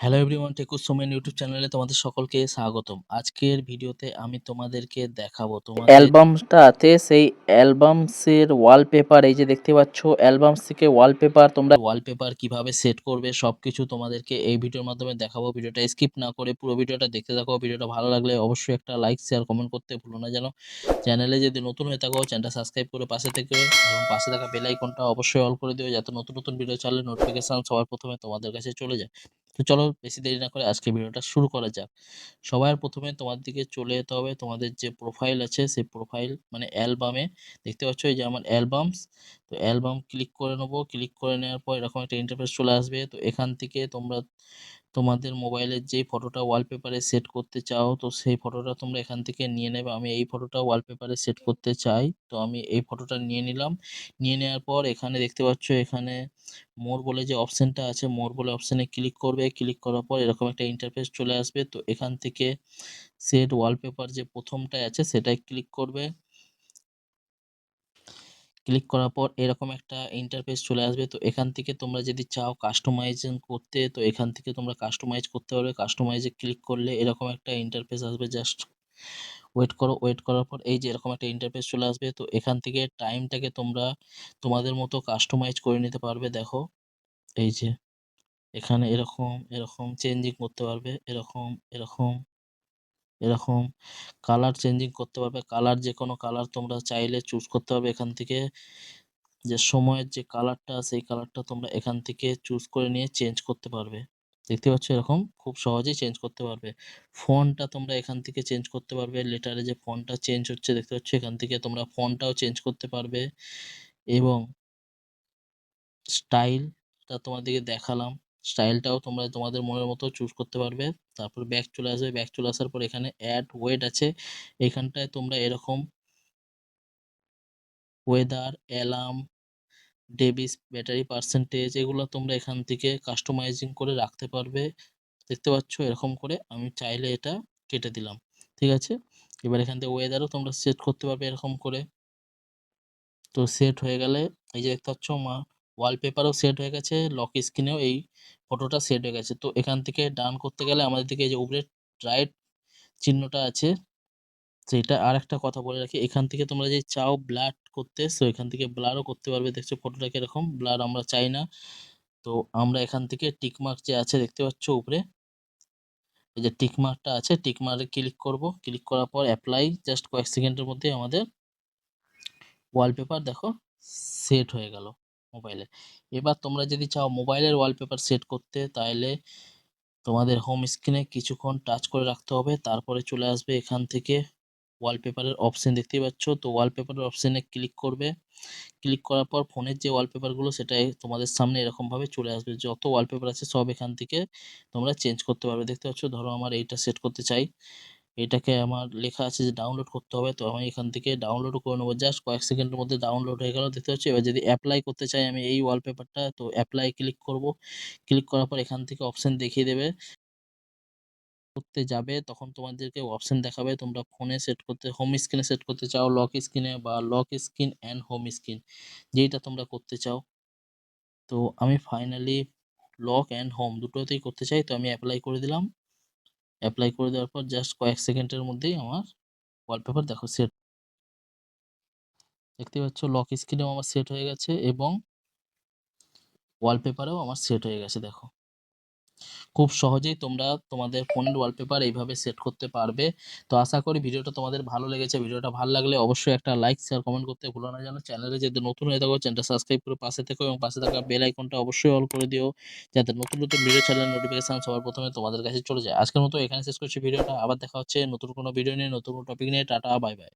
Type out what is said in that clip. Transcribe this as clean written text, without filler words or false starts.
Hello everyone, টেকুর Somen YouTube চ্যানেলে তোমাদের সকলকে স্বাগতম। আজকের ভিডিওতে আমি তোমাদেরকে দেখাবো তোমাদের অ্যালবামসটা আছে, সেই অ্যালবামসের ওয়ালপেপার এই যে দেখতে পাচ্ছ, অ্যালবামস থেকে ওয়ালপেপার তোমরা ওয়ালপেপার কিভাবে সেট করবে সবকিছু তোমাদেরকে এই ভিডিওর মাধ্যমে দেখাবো। ভিডিওটা স্কিপ না করে পুরো ভিডিওটা দেখতে থাকো। ভিডিওটা ভালো লাগলে অবশ্যই একটা লাইক, শেয়ার, কমেন্ট করতে ভুলো না যেন। চ্যানেলে যদি নতুন হয়ে থাকো চ্যানেলটা সাবস্ক্রাইব করে পাশে থেকে এবং পাশে থাকা বেল আইকনটা অবশ্যই অল করে দিও যাতে নতুন নতুন ভিডিও চাইলে নোটিফিকেশন সবার প্রথমে তোমাদের কাছে চলে যায়। তো চলো বেশি দেরি না করে আজকে ভিডিওটা শুরু করা যাক। সবার প্রথমে তোমার দিকে চলে যেতে হবে, তোমাদের যে প্রোফাইল আছে সেই প্রোফাইল মানে অ্যালবামে দেখতে পাচ্ছ এই যে আমার অ্যালবামস। তো অ্যালবাম ক্লিক করে নেবো। ক্লিক করে নেওয়ার পর এরকম একটা ইন্টারফেস চলে আসবে। তো এখান থেকে তোমরা তোমাদের মোবাইলের যে ফটোটা ওয়ালপেপারে সেট করতে চাও তো সেই ফটোটা তোমরা এখান থেকে নিয়ে নেবে। আমি এই ফটোটা ওয়ালপেপারে সেট করতে চাই, তো আমি এই ফটোটা নিয়ে নিলাম। নিয়ে নেওয়ার পর এখানে দেখতে পাচ্ছ এখানে মোর বলে যে অপশানটা আছে, মোর বলে অপশানে ক্লিক করবে। ক্লিক করার পর এরকম একটা ইন্টারফেস চলে আসবে। তো এখান থেকে সেট ওয়ালপেপার যে প্রথমটায় আছে সেটাই ক্লিক করবে। ক্লিক করার পর এরকম একটা ইন্টারফেস চলে আসবে। তো এখান থেকে তোমরা যদি চাও কাস্টমাইজেশন করতে তো এখান থেকে তোমরা কাস্টমাইজ করতে পারবে। কাস্টমাইজে ক্লিক করলে এরকম একটা ইন্টারফেস আসবে, জাস্ট ওয়েট করো। ওয়েট করার পর এই যে এরকম একটা ইন্টারফেস চলে আসবে। তো এখান থেকে টাইমটাকে তোমরা তোমাদের মতো কাস্টমাইজ করে নিতে পারবে। দেখো এই যে এখানে এরকম এরকম চেঞ্জিং করতে পারবে, এরকম এরকম এরকম কালার চেঞ্জিং করতে পারবে। কালার যে কোনো কালার তোমরা চাইলে চুজ করতে পারবে এখান থেকে। যে সময়ের যে কালারটা সেই কালারটা তোমরা এখান থেকে চুজ করে নিয়ে চেঞ্জ করতে পারবে। দেখতে পাচ্ছ এরকম খুব সহজেই চেঞ্জ করতে পারবে। ফন্টটা তোমরা এখান থেকে চেঞ্জ করতে পারবে। লেটারে যে ফন্টটা চেঞ্জ হচ্ছে দেখতে পাচ্ছ এখান থেকে তোমরা ফন্টটাও চেঞ্জ করতে পারবে। এবং স্টাইলটা তোমাদেরকে দেখালাম, স্টাইলটাও তোমরা তোমাদের মনের মতো চুজ করতে পারবে। তারপর ব্যাক চলে আসবে। ব্যাক চলে আসার পর এখানে অ্যাড ওয়েট আছে, এখানটায় তোমরা এরকম weather, alarm, device, battery percentage এগুলো তোমরা এখান থেকে কাস্টমাইজিং করে রাখতে পারবে। দেখতে পাচ্ছ এরকম করে আমি চাইলে এটা কেটে দিলাম। ঠিক আছে, এবার এখান থেকে ওয়েদারও তোমরা সেট করতে পারবে এরকম করে। তো সেট হয়ে গেলে এই যে দেখতে পাচ্ছ ওয়ালপেপারও সেট হয়ে গেছে, লক স্ক্রিনেও এই ফটোটা সেট হয়ে গেছে। তো এখান থেকে ডান করতে গেলে আমাদের দিকে এই যে উপরে রাইট চিহ্নটা আছে সেটা। আর একটা কথা বলে রাখি, এখান থেকে তোমরা যদি চাও ব্লার করতে সো এখান থেকে ব্লারও করতে পারবে। দেখছো ফটোটাকে এরকম ব্লার আমরা চাই না। তো আমরা এখান থেকে টিক মার্ক যে আছে দেখতে পাচ্ছ উপরে এই যে টিক মার্কটা আছে, টিক মার্কে ক্লিক করব। ক্লিক করার পর অ্যাপ্লাই, জাস্ট কয়েক সেকেন্ডের মধ্যে আমাদের ওয়ালপেপার দেখো সেট হয়ে গেল মোবাইলে। এবার তোমরা যদি চাও মোবাইলের ওয়ালপেপার সেট করতে তাহলে তোমাদের হোম স্ক্রিনে কিছুক্ষণ টাচ করে রাখতে হবে, তারপরে চলে আসবে এখান থেকে ওয়ালপেপারের অপশন দেখতেই পাচ্ছ। তো ওয়ালপেপারের অপশনে ক্লিক করবে। ক্লিক করার পর ফোনের যে ওয়ালপেপারগুলো সেটাই তোমাদের সামনে এরকমভাবে চলে আসবে। যত ওয়ালপেপার আছে সব এখান থেকে তোমরা চেঞ্জ করতে পারবে। দেখতে পাচ্ছ ধরো আমার এইটা সেট করতে চাই, এটাকে আমার লেখা আছে যে ডাউনলোড করতে হবে, তো আমি এখান থেকে ডাউনলোডও করে নেবো। জাস্ট কয়েক সেকেন্ডের মধ্যে ডাউনলোড হয়ে গেল দেখতে পাচ্ছি। এবার যদি অ্যাপ্লাই করতে চাই আমি এই ওয়ালপেপারটা তো অ্যাপ্লাই ক্লিক করব। ক্লিক করার পর এখান থেকে অপশন দেখিয়ে দেবে। করতে যাবে তখন তোমাদেরকে অপশন দেখাবে তোমরা ফোনে সেট করতে, হোম স্ক্রিনে সেট করতে চাও, লক স্ক্রিনে বা lock screen and home screen যেইটা তোমরা করতে চাও। তো আমি ফাইনালি লক অ্যান্ড হোম দুটোতেই করতে চাই, তো আমি অ্যাপ্লাই করে দিলাম। অ্যাপ্লাই করে দেওয়ার পর জাস্ট কয়েক সেকেন্ডের মধ্যেই আমার ওয়ালপেপার দেখো সেট দেখতে পাচ্ছ। লক স্ক্রিনেও আমার সেট হয়ে গেছে এবং ওয়ালপেপারেও আমার সেট হয়ে গেছে দেখো। খুব সহজেই তোমরা তোমাদের ফোনের ওয়ালপেপার এইভাবে সেট করতে পারবে। তো আশা করি ভিডিওটা তোমাদের ভালো লেগেছে। ভিডিওটা ভালো লাগলে অবশ্যই একটা লাইক, শেয়ার, কমেন্ট করতে ভুলো না যেন। চ্যানেলে যদি নতুন হয়ে থাকো চ্যানেলটা সাবস্ক্রাইব করে পাশে থেকো এবং পাশে থাকা বেল আইকনটা অবশ্যই অল করে দিও যাতে নতুন নতুন ভিডিও চ্যানেলের নোটিফিকেশন সবার প্রথমে তোমাদের কাছে চলে যায়। আজকের মতো এখানে শেষ করছি ভিডিওটা। আবার দেখা হচ্ছে নতুন কোনো ভিডিও নিয়ে, নতুন কোনো টপিক নিয়ে। Tata, bye bye.